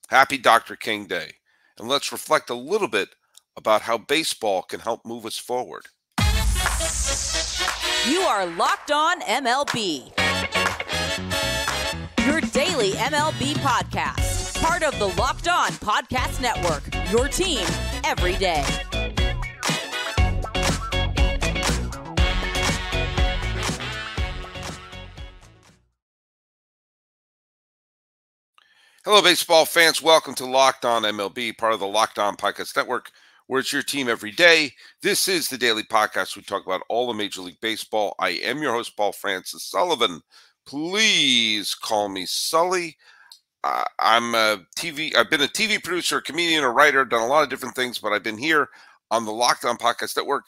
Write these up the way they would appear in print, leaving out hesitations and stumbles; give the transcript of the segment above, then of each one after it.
Happy Dr. King Day, and let's reflect a little bit about how baseball can help move us forward. You are Locked On MLB, your daily MLB podcast, part of the Locked On Podcast Network, your team every day. Hello, baseball fans. Welcome to Locked On MLB, part of the Locked On Podcast Network, where it's your team every day. This is the daily podcast. We talk about all of Major League Baseball. I am your host, Paul Francis Sullivan. Please call me Sully. I've been a TV producer, a comedian, a writer, done a lot of different things, but I've been here on the Locked On Podcast Network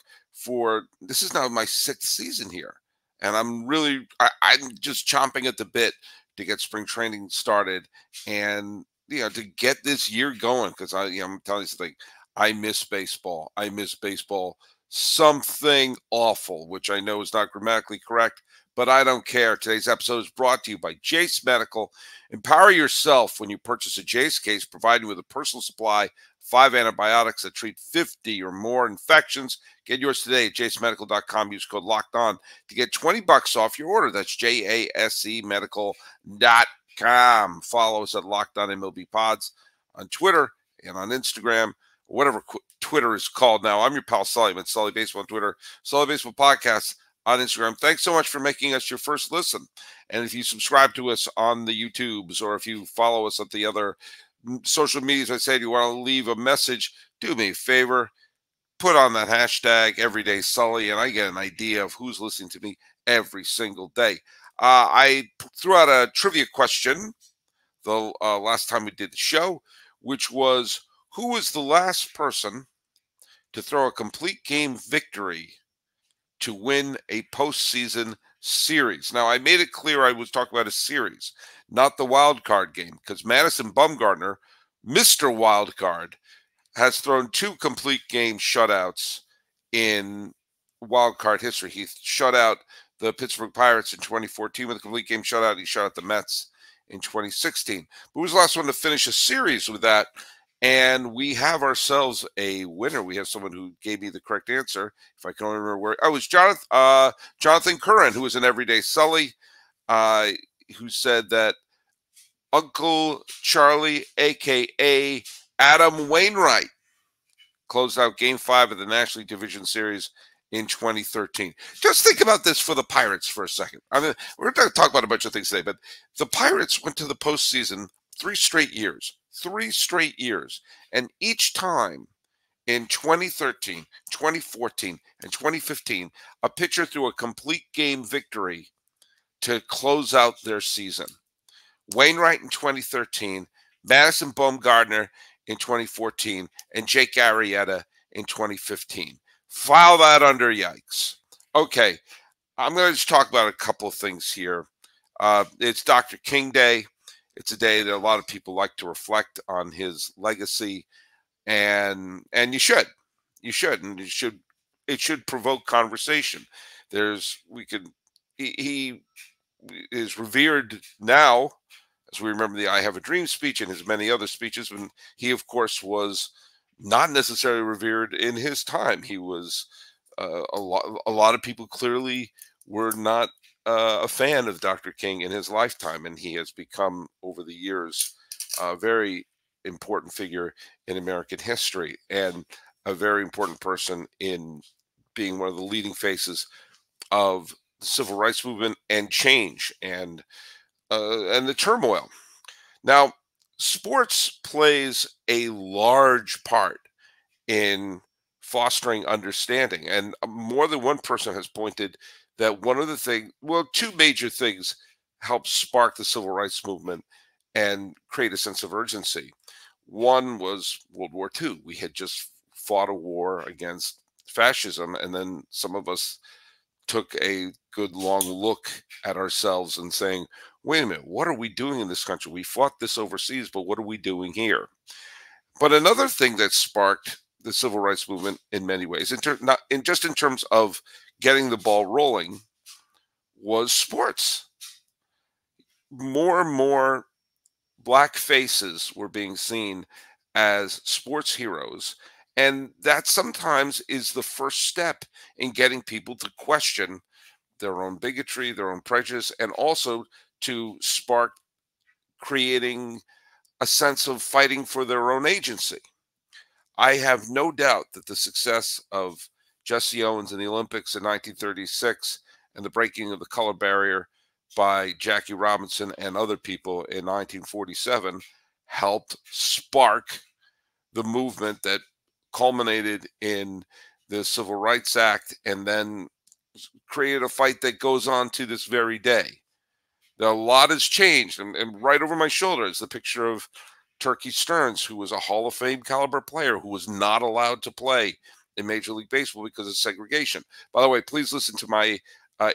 this is now my 6th season here. And I'm just chomping at the bit to get spring training started and, to get this year going. Because I'm telling you something, I miss baseball. I miss baseball. Something awful, which I know is not grammatically correct, but I don't care. Today's episode is brought to you by Jase Medical. Empower yourself when you purchase a Jase case, provided with a personal supply, 5 antibiotics that treat 50 or more infections. Get yours today at jasemedical.com. Use code LOCKEDON to get $20 off your order. That's JASEmedical.com. Follow us at Locked On MLB Pods on Twitter and on Instagram, whatever Twitter is called now. I'm your pal Sully. I'm at Sully Baseball on Twitter, Sully Baseball Podcast on Instagram. Thanks so much for making us your first listen. And if you subscribe to us on the YouTubes, or if you follow us at the other social medias, I say, you want to leave a message, do me a favor, put on that hashtag Everyday Sully, and I get an idea of who's listening to me every single day. I threw out a trivia question the last time we did the show, which was, who was the last person to throw a complete game victory to win a postseason series? Now, I made it clear I was talking about a series, not the wild card game, because Madison Bumgarner, Mr. Wild Card, has thrown 2 complete game shutouts in wild card history. He shut out the Pittsburgh Pirates in 2014 with a complete game shutout. He shut out the Mets in 2016. But who was the last one to finish a series with that? And we have ourselves a winner. We have someone who gave me the correct answer. If I can only remember where. Oh, it was Jonathan Curran, who was an Everyday Sully, who said that Uncle Charlie, a.k.a. Adam Wainwright, closed out Game 5 of the National League Division Series in 2013. Just think about this for the Pirates for a second. I mean, we're going to talk about a bunch of things today, but the Pirates went to the postseason 3 straight years. 3 straight years. And each time in 2013, 2014, and 2015, a pitcher threw a complete game victory to close out their season. Wainwright in 2013, Madison Bumgarner in 2014, and Jake Arrieta in 2015. File that under yikes. Okay, I'm going to just talk about a couple of things here. It's Dr. King Day. It's a day that a lot of people like to reflect on his legacy, and you should, and it should provoke conversation. He is revered now, as we remember the "I Have a Dream" speech and his many other speeches. And he, of course, was not necessarily revered in his time. He was a lot of people clearly were not a fan of Dr. King in his lifetime, and he has become, over the years, a very important figure in American history and a very important person in being one of the leading faces of the civil rights movement and change and the turmoil. Now, sports plays a large part in fostering understanding, and more than one person has pointed that one of the things, well, 2 major things helped spark the civil rights movement and create a sense of urgency. One was World War II. We had just fought a war against fascism, and then some of us took a good long look at ourselves and saying, wait a minute, what are we doing in this country? We fought this overseas, but what are we doing here? But another thing that sparked the civil rights movement in many ways, in terms of getting the ball rolling, was sports. More and more black faces were being seen as sports heroes. And that sometimes is the first step in getting people to question their own bigotry, their own prejudice, and also to spark creating a sense of fighting for their own agency. I have no doubt that the success of Jesse Owens in the Olympics in 1936 and the breaking of the color barrier by Jackie Robinson and other people in 1947 helped spark the movement that culminated in the Civil Rights Act and then created a fight that goes on to this very day. A lot has changed, and right over my shoulder is the picture of Turkey Stearns, who was a Hall of Fame caliber player who was not allowed to play in Major League Baseball because of segregation. By the way, please listen to my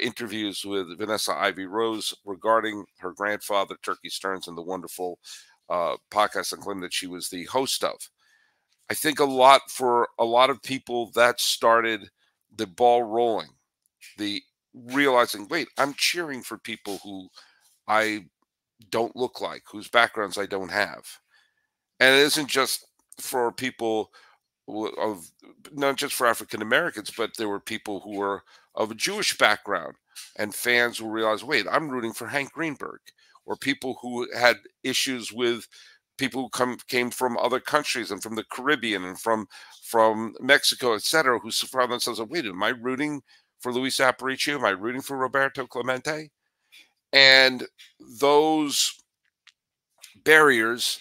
interviews with Vanessa Ivy Rose regarding her grandfather, Turkey Stearns, and the wonderful podcast and claim that she was the host of. I think for a lot of people that started the ball rolling, the realizing, wait, I'm cheering for people who I don't look like, whose backgrounds I don't have. And it isn't just for people of, not just for African Americans, but there were people who were of a Jewish background and fans who realized, wait, I'm rooting for Hank Greenberg, or people who had issues with people who came from other countries and from the Caribbean and from Mexico, et cetera, who found themselves, wait, am I rooting for Luis Aparicio? Am I rooting for Roberto Clemente? And those barriers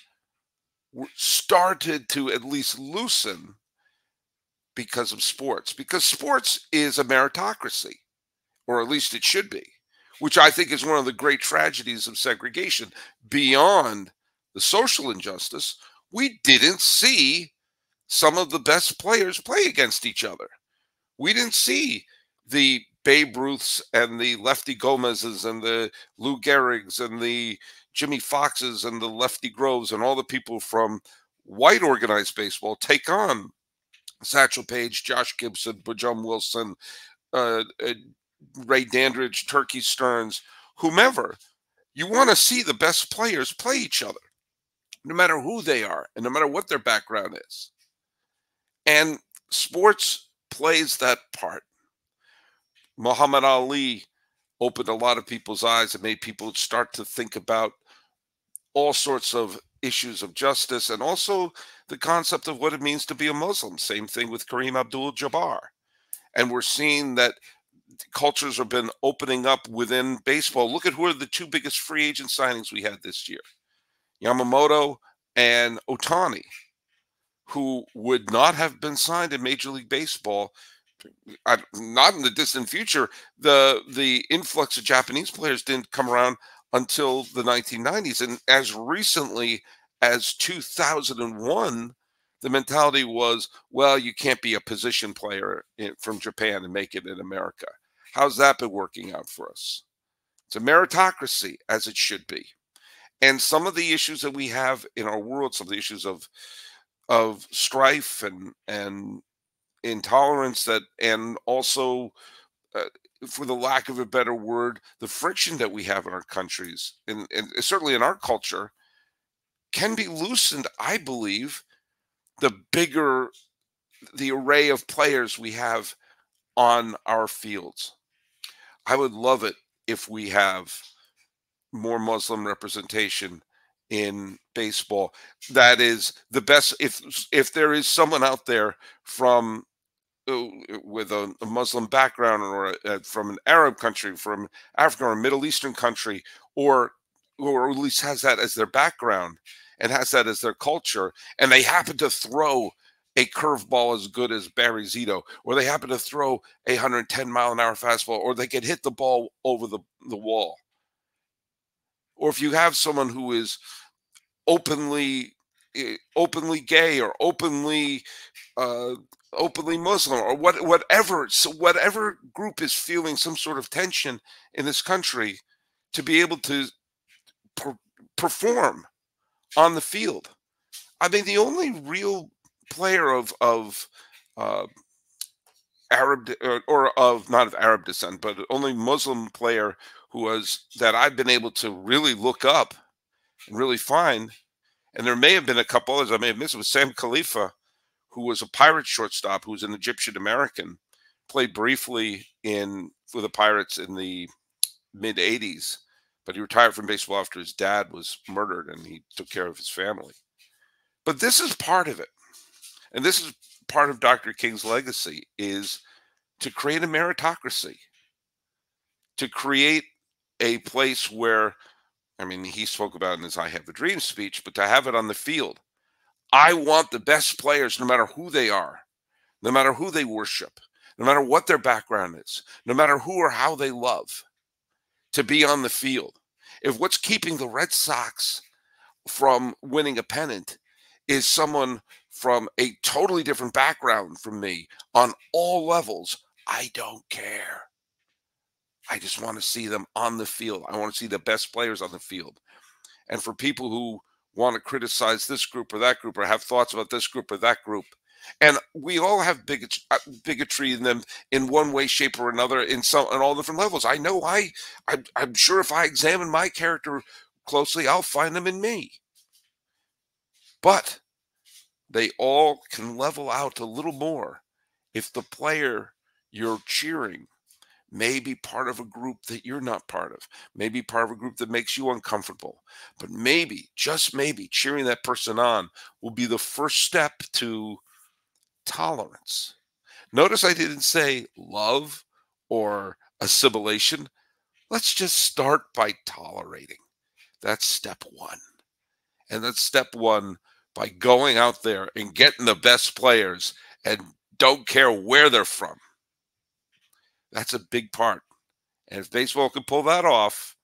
started to at least loosen because of sports, because sports is a meritocracy, or at least it should be, which I think is one of the great tragedies of segregation. Beyond the social injustice, we didn't see some of the best players play against each other. We didn't see the Babe Ruths and the Lefty Gomez's and the Lou Gehrig's and the Jimmy Foxes and the Lefty Groves and all the people from white organized baseball take on Satchel Paige, Josh Gibson, Bujum Wilson, Ray Dandridge, Turkey Stearns, whomever. You want to see the best players play each other, no matter who they are and no matter what their background is. And sports plays that part. Muhammad Ali opened a lot of people's eyes and made people start to think about all sorts of issues of justice and also the concept of what it means to be a Muslim. Same thing with Kareem Abdul-Jabbar. And we're seeing that cultures have been opening up within baseball. Look at who are the two biggest free agent signings we had this year: Yamamoto and Ohtani, who would not have been signed in Major League Baseball. Not in the distant future. The influx of Japanese players didn't come around until the 1990s. And as recently as 2001, the mentality was, well, you can't be a position player from Japan and make it in America. How's that been working out for us? It's a meritocracy, as it should be. And some of the issues that we have in our world, some of the issues of strife and intolerance, and also, for the lack of a better word, the friction that we have in our countries and certainly in our culture can be loosened, I believe, the bigger the array of players we have on our fields. I would love it if we have more Muslim representation in baseball. That is the best. If there is someone out there from with a Muslim background, or from an Arab country, from Africa or a Middle Eastern country, or at least has that as their background and has that as their culture, and they happen to throw a curveball as good as Barry Zito, or they happen to throw a 110-mile-an-hour fastball, or they can hit the ball over the wall, or if you have someone who is openly gay or openly Muslim, or whatever. So whatever group is feeling some sort of tension in this country, to be able to perform on the field. I mean, the only real player of Arab, or of not of Arab descent, but only Muslim player that I've been able to really look up and really fine. And there may have been a couple others I may have missed. It was Sam Khalifa, who was a Pirates shortstop, who was an Egyptian American, played briefly for the Pirates in the mid 80s, but he retired from baseball after his dad was murdered, and he took care of his family. But this is part of it. And this is part of Dr. King's legacy, is to create a meritocracy, to create a place where, I mean, he spoke about in his I Have a Dream speech, but to have it on the field. I want the best players, no matter who they are, no matter who they worship, no matter what their background is, no matter who or how they love, to be on the field. If what's keeping the Red Sox from winning a pennant is someone from a totally different background from me on all levels, I don't care. I just want to see them on the field. I want to see the best players on the field. And for people who want to criticize this group or that group, or have thoughts about this group or that group, and we all have bigotry in them in one way, shape, or another, in all different levels. I know I'm sure if I examine my character closely, I'll find them in me. But they all can level out a little more if the player you're cheering may be part of a group that you're not part of, maybe part of a group that makes you uncomfortable. But maybe, just maybe, cheering that person on will be the first step to tolerance. Notice I didn't say love or assimilation. Let's just start by tolerating. That's step one. And that's step one by going out there and getting the best players and don't care where they're from. That's a big part. And if baseball can pull that off,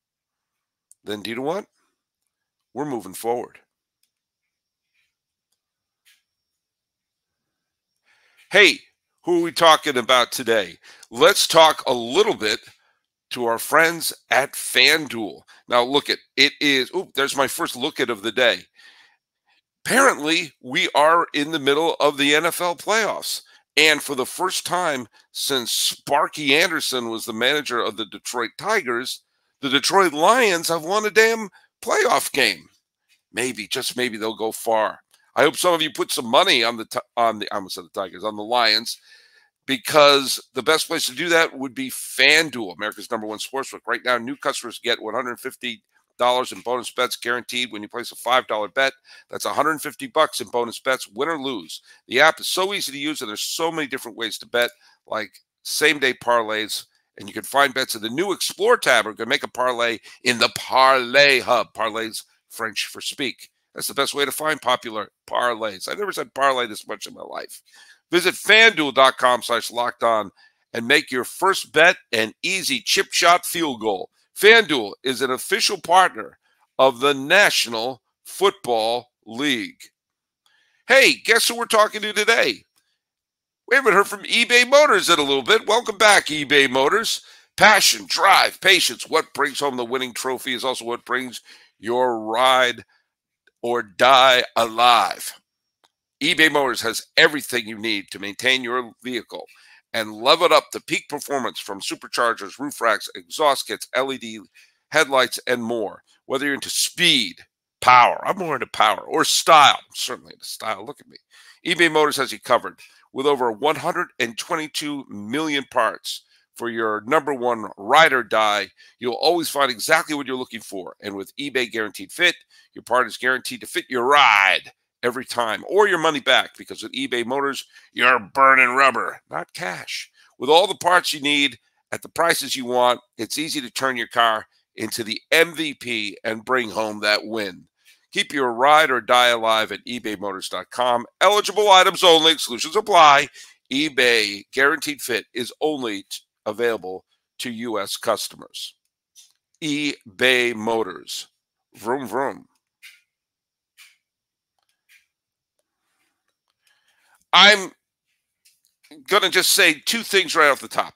then do you know what? We're moving forward. Hey, who are we talking about today? Let's talk a little bit to our friends at FanDuel. Now, look at it is. Oh, there's my first look at of the day. Apparently, we are in the middle of the NFL playoffs. And for the first time since Sparky Anderson was the manager of the Detroit Tigers, the Detroit Lions have won a damn playoff game. Maybe, just maybe, they'll go far. I hope some of you put some money on the I almost said the Tigers, on the Lions, because the best place to do that would be FanDuel, America's #1 sportsbook. Right now, new customers get $150 in bonus bets guaranteed when you place a $5 bet. That's $150 in bonus bets, win or lose. The app is so easy to use, and there's so many different ways to bet, like same-day parlays, and you can find bets in the new Explore tab, or you can make a parlay in the Parlay Hub. Parlays, French for speak. That's the best way to find popular parlays. I've never said parlay this much in my life. Visit FanDuel.com/lockedon and make your first bet an easy chip shot field goal. FanDuel is an official partner of the National Football League. Hey, guess who we're talking to today? We haven't heard from eBay Motors in a little bit. Welcome back, eBay Motors. Passion, drive, patience. What brings home the winning trophy is also what brings your ride or die alive. eBay Motors has everything you need to maintain your vehicle and level it up to peak performance, from superchargers, roof racks, exhaust kits, LED headlights, and more. Whether you're into speed, power, I'm more into power, or style, I'm certainly into style, look at me. eBay Motors has you covered with over 122 million parts. For your #1 ride or die, you'll always find exactly what you're looking for. And with eBay Guaranteed Fit, your part is guaranteed to fit your ride every time, or your money back, because with eBay Motors, you're burning rubber, not cash. With all the parts you need at the prices you want, it's easy to turn your car into the MVP and bring home that win. Keep your ride or die alive at ebaymotors.com. Eligible items only, exclusions apply. eBay Guaranteed Fit is only available to U.S. customers. eBay Motors. Vroom, vroom. I'm going to just say two things right off the top.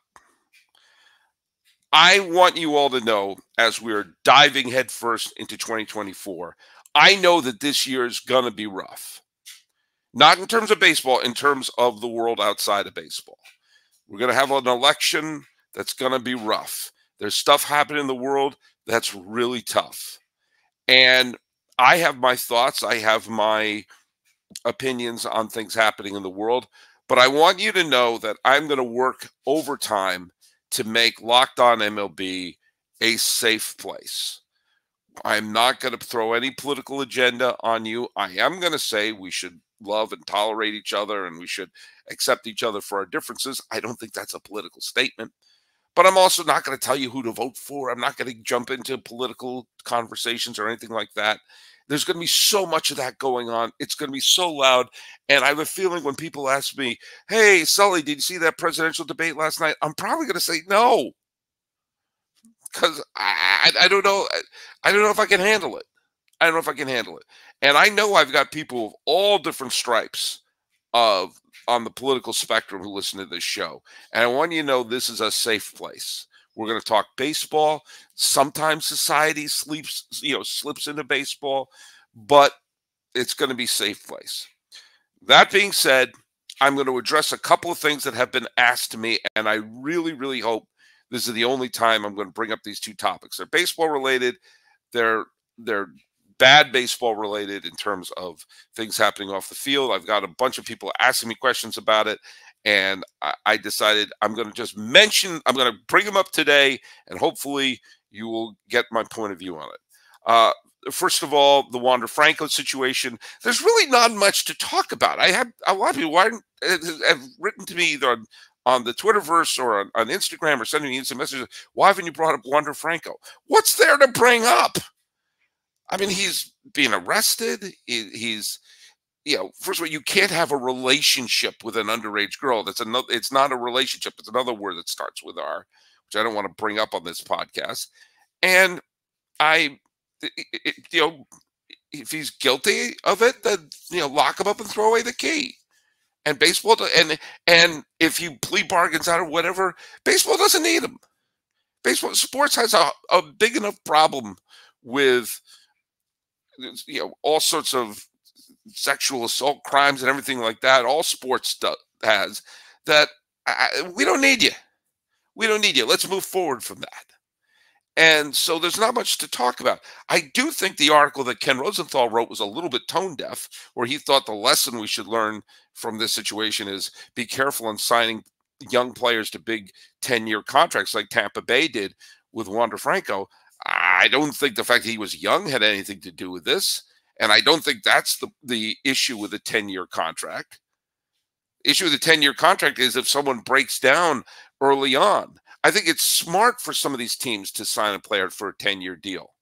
I want you all to know, as we're diving headfirst into 2024, I know that this year is going to be rough. Not in terms of baseball, in terms of the world outside of baseball. We're going to have an election that's going to be rough. There's stuff happening in the world that's really tough. And I have my thoughts. I have my opinions on things happening in the world, but I want you to know that I'm going to work overtime to make Locked On MLB a safe place. I'm not going to throw any political agenda on you. I am going to say we should love and tolerate each other and we should accept each other for our differences. I don't think that's a political statement, but I'm also not going to tell you who to vote for. I'm not going to jump into political conversations or anything like that. There's going to be so much of that going on. It's going to be so loud. And I have a feeling when people ask me, hey, Sully, did you see that presidential debate last night? I'm probably going to say no, because I don't know. I don't know if I can handle it. I don't know if I can handle it. And I know I've got people of all different stripes on the political spectrum who listen to this show. And I want you to know this is a safe place. We're going to talk baseball. Sometimes society slips into baseball, but it's going to be a safe place. That being said, I'm going to address a couple of things that have been asked to me, and I really, really hope this is the only time I'm going to bring up these two topics. They're baseball related. They're bad baseball related in terms of things happening off the field. I've got a bunch of people asking me questions about it, and I decided I'm going to bring them up today, and hopefully you will get my point of view on it. First of all, the Wander Franco situation. There's really not much to talk about. I have a lot of people have written to me either on the Twitterverse or on Instagram or sending me instant messages. Why haven't you brought up Wander Franco? What's there to bring up? I mean, he's being arrested. He's, first of all, you can't have a relationship with an underage girl. It's not a relationship. It's another word that starts with R, which I don't want to bring up on this podcast. And if he's guilty of it, then, lock him up and throw away the key. And baseball, and if he plea bargains out or whatever, baseball doesn't need him. Sports has a big enough problem with, all sorts of sexual assault crimes and everything like that. All sports has that. We don't need you. We don't need you. Let's move forward from that. And so there's not much to talk about. I do think the article that Ken Rosenthal wrote was a little bit tone deaf, where he thought the lesson we should learn from this situation is be careful in signing young players to big 10-year contracts like Tampa Bay did with Wander Franco. I don't think the fact that he was young had anything to do with this. And I don't think that's the issue with a 10-year contract. Issue with a 10-year contract is if someone breaks down early on. I think it's smart for some of these teams to sign a player for a 10-year deal.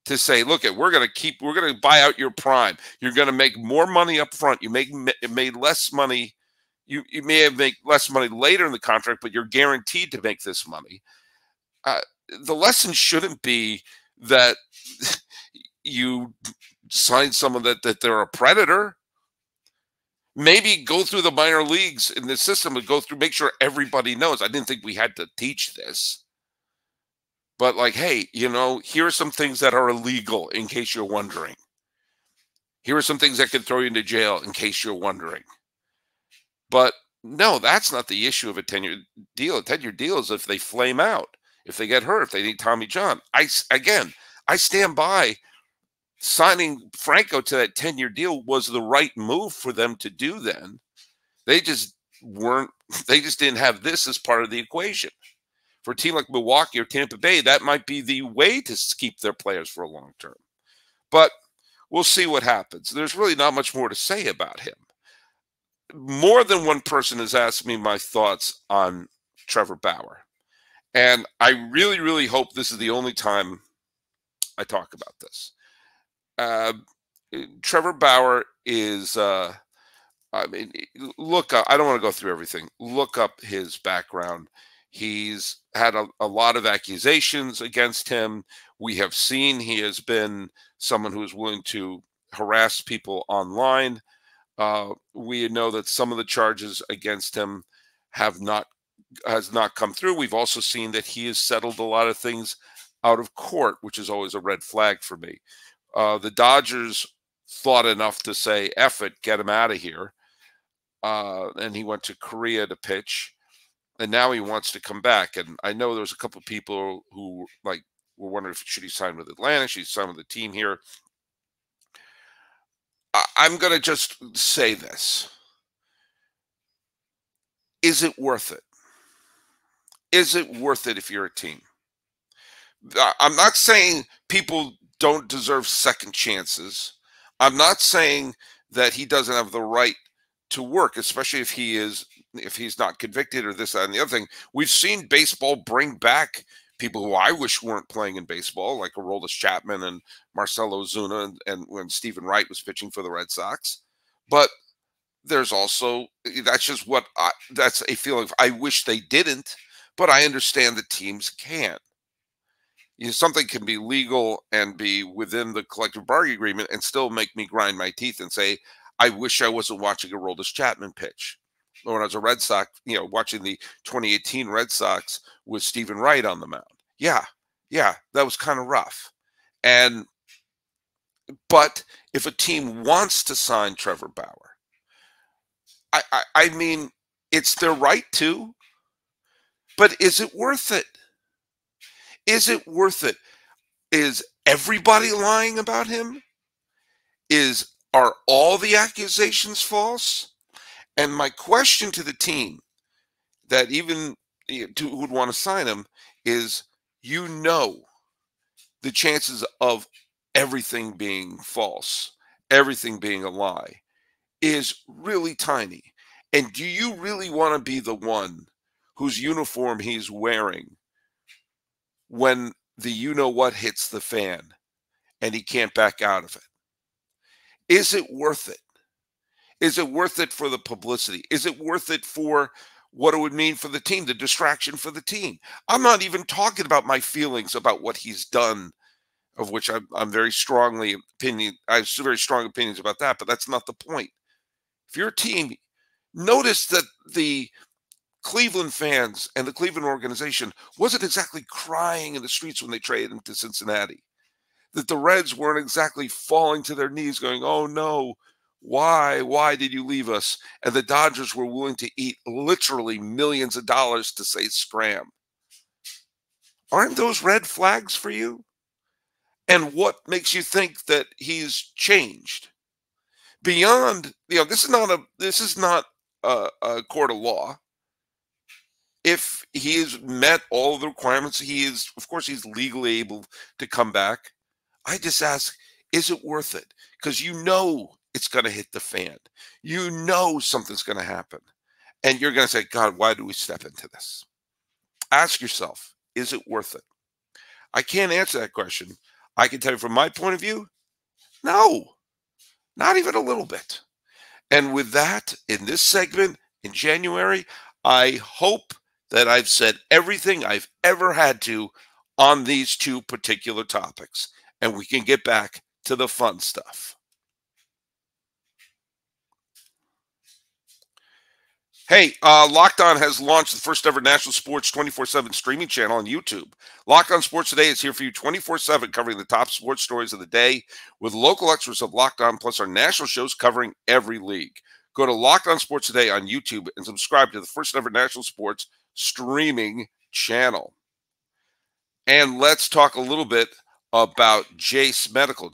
To say, look, we're going to buy out your prime. You're going to make more money up front. You made less money. You may have made less money later in the contract, but you're guaranteed to make this money. The lesson shouldn't be that you sign someone that they're a predator. Maybe go through the minor leagues in the system and make sure everybody knows. I didn't think we had to teach this. But hey, here are some things that are illegal in case you're wondering. Here are some things that can throw you into jail in case you're wondering. But no, that's not the issue of a 10-year deal. A 10-year deal is if they flame out, if they get hurt, if they need Tommy John. I stand by signing Franco to that 10-year deal was the right move for them to do then. They just didn't have this as part of the equation. For a team like Milwaukee or Tampa Bay, that might be the way to keep their players for a long term. But we'll see what happens. There's really not much more to say about him. More than one person has asked me my thoughts on Trevor Bauer. And I really, really hope this is the only time I talk about this. Trevor Bauer is, look up, I don't want to go through everything. Look up his background. He's had a lot of accusations against him. We have seen he has been someone who is willing to harass people online. We know that some of the charges against him has not come through. We've also seen that he has settled a lot of things out of court, which is always a red flag for me. The Dodgers thought enough to say, F it, get him out of here. And he went to Korea to pitch. And now he wants to come back. And I know there's a couple of people who were wondering should he sign with Atlanta? Should he sign with the team here? I'm going to just say this. Is it worth it? Is it worth it if you're a team? I'm not saying people don't deserve second chances. I'm not saying that he doesn't have the right to work, especially if he's not convicted or this, that, and the other thing. We've seen baseball bring back people who I wish weren't playing in baseball, like Aroldis Chapman and Marcell Ozuna, and when Stephen Wright was pitching for the Red Sox. But there's also, that's just that's a feeling. I wish they didn't, but I understand that teams can. Something can be legal and be within the collective bargaining agreement and still make me grind my teeth and say, I wish I wasn't watching a Aroldis Chapman pitch. Or when I was a Red Sox, watching the 2018 Red Sox with Stephen Wright on the mound. Yeah, that was kind of rough. But if a team wants to sign Trevor Bauer, I mean, it's their right to, but is it worth it? Is it worth it? Is everybody lying about him? Are all the accusations false? And my question to the team that even who would want to sign him is, the chances of everything being false, everything being a lie, is really tiny. And do you really want to be the one whose uniform he's wearing when the you-know-what hits the fan and he can't back out of it? Is it worth it? Is it worth it for the publicity? Is it worth it for what it would mean for the team, the distraction for the team? I'm not even talking about my feelings about what he's done, of which I'm very strongly I have very strong opinions about that, but that's not the point. If you're a team, notice that the Cleveland fans and the Cleveland organization wasn't exactly crying in the streets when they traded him to Cincinnati. That the Reds weren't exactly falling to their knees going, oh no, why did you leave us? And the Dodgers were willing to eat literally millions of dollars to say scram. Aren't those red flags for you? And what makes you think that he's changed? Beyond, this is not a court of law. If he has met all the requirements, of course, he's legally able to come back. I just ask, is it worth it? Because it's going to hit the fan. Something's going to happen. And you're going to say, God, why do we step into this? Ask yourself, is it worth it? I can't answer that question. I can tell you from my point of view, no, not even a little bit. And with that, in this segment in January, I hope that I've said everything I've ever had to on these two particular topics, and we can get back to the fun stuff. Hey, Locked On has launched the first ever national sports 24/7 streaming channel on YouTube. Locked On Sports Today is here for you 24/7, covering the top sports stories of the day with local experts of Locked On, plus our national shows covering every league. Go to Locked On Sports Today on YouTube and subscribe to the first ever national sports streaming channel. And let's talk a little bit about Jase Medical.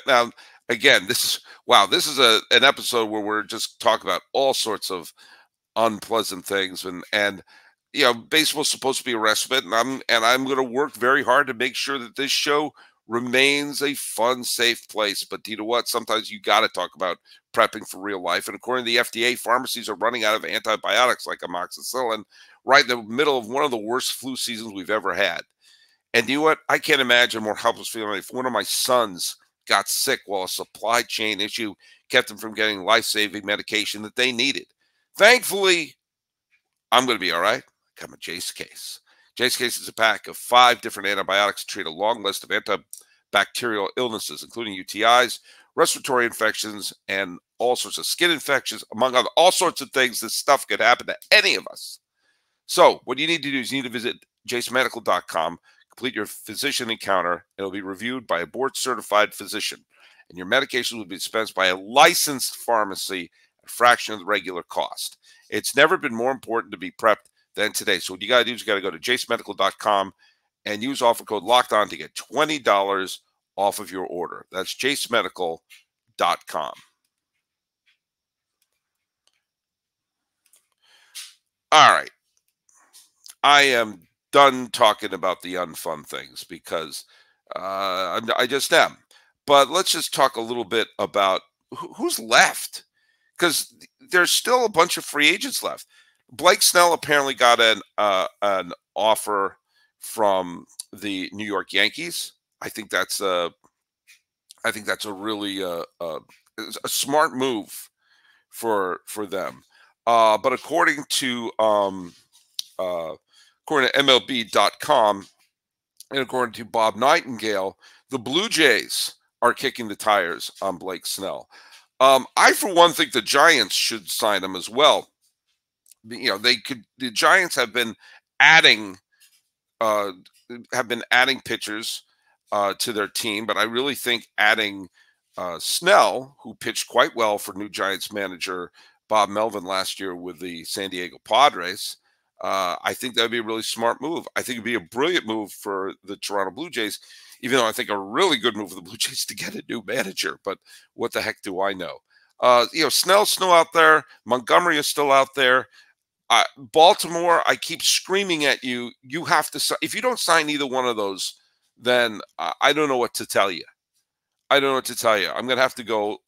Now, again, this is an episode where we're just talking about all sorts of unpleasant things, and baseball's supposed to be a respite, and I'm going to work very hard to make sure that this show remains a fun, safe place. But you know what? Sometimes you got to talk about prepping for real life. And according to the FDA, pharmacies are running out of antibiotics like amoxicillin right in the middle of one of the worst flu seasons we've ever had. And you know what? I can't imagine a more helpless feeling if one of my sons got sick while a supply chain issue kept them from getting life-saving medication that they needed. Thankfully, I'm going to be all right. I come a Jase Case. Jase Case is a pack of 5 different antibiotics to treat a long list of antibacterial illnesses, including UTIs, respiratory infections, and all sorts of skin infections, among other all sorts of things. This stuff could happen to any of us. So what you need to do is you need to visit jasemedical.com, complete your physician encounter. It'll be reviewed by a board-certified physician, and your medications will be dispensed by a licensed pharmacy at a fraction of the regular cost. It's never been more important to be prepped than today. So what you got to do is you got to go to jasemedical.com and use offer code LOCKEDON to get $20 off of your order. That's jasemedical.com. All right. I am done talking about the unfun things because I just am. But let's just talk a little bit about who's left, because there's still a bunch of free agents left. Blake Snell apparently got an offer from the New York Yankees. I think that's a really a smart move for them. But according to MLB.com and according to Bob Nightingale, the Blue Jays are kicking the tires on Blake Snell. I, for one, think the Giants should sign him as well. You know, the Giants have been adding pitchers to their team, but I really think adding Snell, who pitched quite well for new Giants manager Bob Melvin last year with the San Diego Padres, I think that would be a really smart move. I think it'd be a brilliant move for the Toronto Blue Jays, even though I think a really good move for the Blue Jays to get a new manager. But what the heck do I know? Snell's still out there. Montgomery is still out there. Baltimore, I keep screaming at you. You have to. If you don't sign either one of those, then I don't know what to tell you. I'm going to have to go,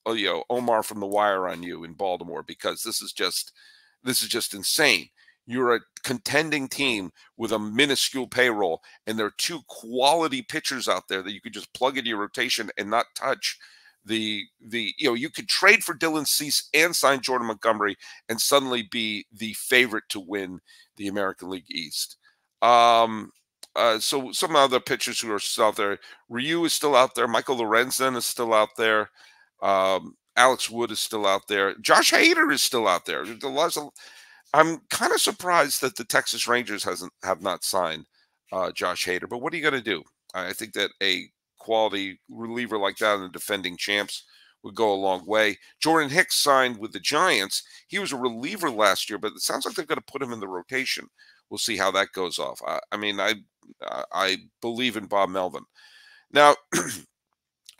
Omar from The Wire on you in Baltimore, because this is just insane. You're a contending team with a minuscule payroll, and there are two quality pitchers out there that you could just plug into your rotation and not touch. You could trade for Dylan Cease and sign Jordan Montgomery and suddenly be the favorite to win the American League East. So some other pitchers who are still out there. Ryu is still out there. Michael Lorenzen is still out there. Alex Wood is still out there. Josh Hader is still out there. I'm kind of surprised that the Texas Rangers have not signed Josh Hader. But what are you going to do? I think that a quality reliever like that in the defending champs would go a long way. Jordan Hicks signed with the Giants. He was a reliever last year, but it sounds like they're going to put him in the rotation. We'll see how that goes off. I believe in Bob Melvin. Now,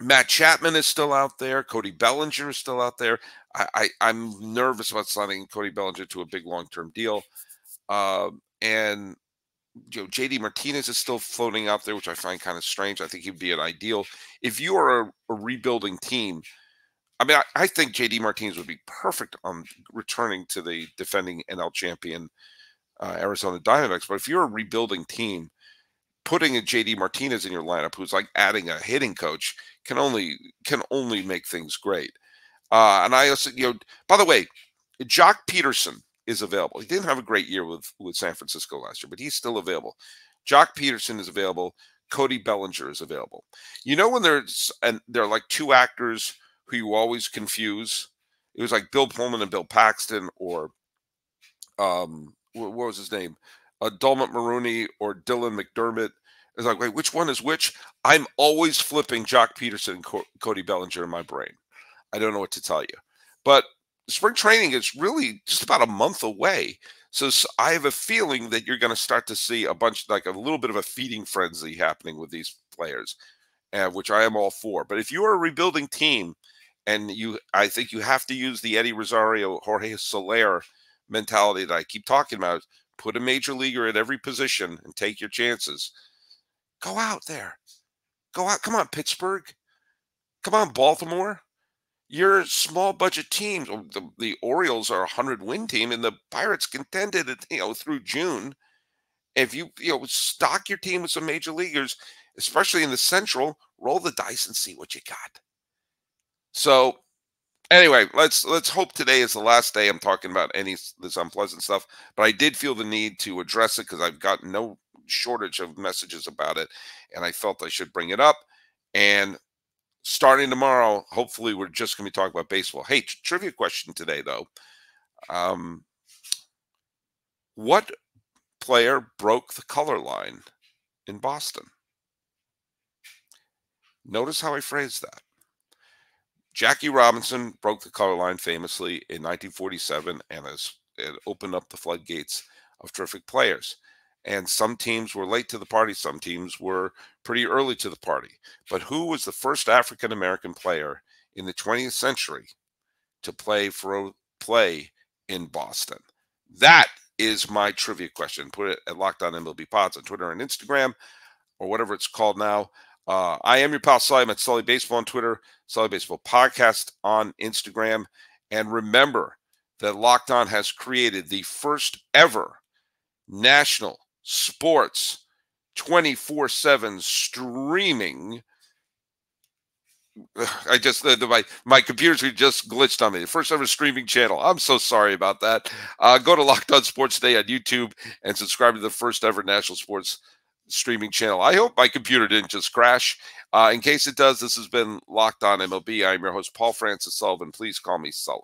Matt Chapman is still out there. Cody Bellinger is still out there. I'm nervous about signing Cody Bellinger to a big long-term deal. And JD Martinez is still floating out there, which I find kind of strange. I think he'd be an ideal. If you are a rebuilding team, I think JD Martinez would be perfect on returning to the defending NL champion Arizona Diamondbacks. But if you're a rebuilding team, putting a JD Martinez in your lineup, who's like adding a hitting coach, can only make things great. And I also, by the way, Jock Peterson is available. He didn't have a great year with San Francisco last year, but he's still available. Jock Peterson is available. Cody Bellinger is available. When there are like two actors who you always confuse. It was like Bill Pullman and Bill Paxton, or what was his name? Dalmut Maroney or Dylan McDermott. It's like, wait, which one is which? I'm always flipping Jock Peterson and Cody Bellinger in my brain. I don't know what to tell you. But spring training is really just about a month away. So I have a feeling that you're going to start to see a little bit of a feeding frenzy happening with these players, which I am all for. But if you are a rebuilding team, and I think you have to use the Eddie Rosario, Jorge Soler mentality that I keep talking about. Put a major leaguer at every position and take your chances. Go out there. Go out. Come on, Pittsburgh. Come on, Baltimore. You're small budget teams. The Orioles are a 100-win team, and the Pirates contended through June. If you stock your team with some major leaguers, especially in the Central, roll the dice and see what you got. So anyway, let's hope today is the last day I'm talking about this unpleasant stuff. But I did feel the need to address it because I've got no shortage of messages about it, and I felt I should bring it up. And starting tomorrow, hopefully, we're just going to be talking about baseball. Hey, trivia question today, though. What player broke the color line in Boston? Notice how I phrased that. Jackie Robinson broke the color line famously in 1947 and it opened up the floodgates of terrific players. And some teams were late to the party. Some teams were pretty early to the party. But who was the first African-American player in the 20th century to play in Boston? That is my trivia question. Put it at Locked On MLB Pods on Twitter and Instagram, or whatever it's called now. I am your pal Sully. I'm at Sully Baseball on Twitter, Sully Baseball Podcast on Instagram. And remember that Locked On has created the first ever national sports 24/7 streaming. I just my computers just glitched on me. The first ever streaming channel. I'm so sorry about that. Go to Locked On Sports Today on YouTube and subscribe to the first ever national sports streaming channel. I hope my computer didn't just crash. In case it does, this has been Locked On MLB. I'm your host, Paul Francis Sullivan. Please call me Sully.